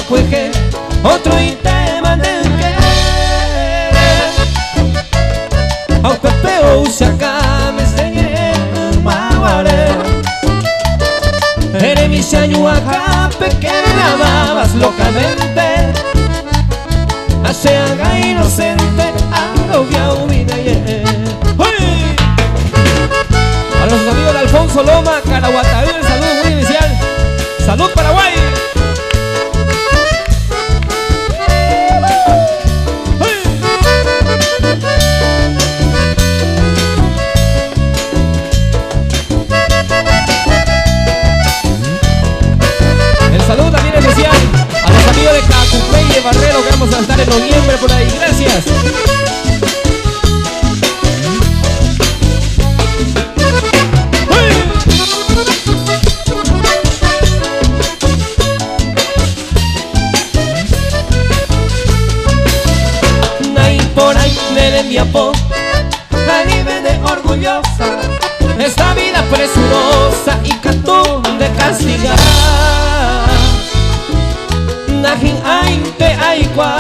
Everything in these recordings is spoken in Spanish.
cueje, otro y te manden que aunque peo se acá me enseñé maguare eres mi año acá pequeña babas locamente hace haga inocente agobia humida a los amigos de Alfonso Loma, Caraguatavir, el saludo muy inicial. ¡Salud Paraguay! El saludo también especial a los amigos de Cacupé y de Barrero que vamos a estar en noviembre por ahí. Gracias. Mi apo, la vive de orgullosa, esta vida presurosa y catún de castigar. Najin ainte aikua,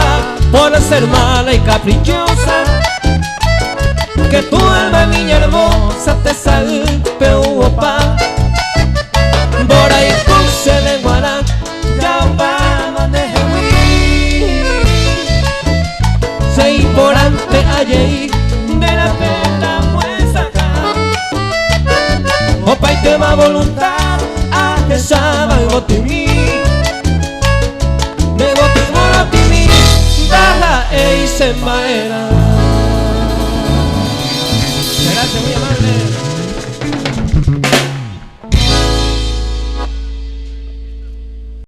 por ser mala y caprichosa, que tu alma niña hermosa te salpe uopa. Por ahí puse de guará, ya va de jehuí. Sei por ante allí de la pena muestra acá opa y tema voluntad a que sabe gotimi me gotimo gotimi baja e se maera.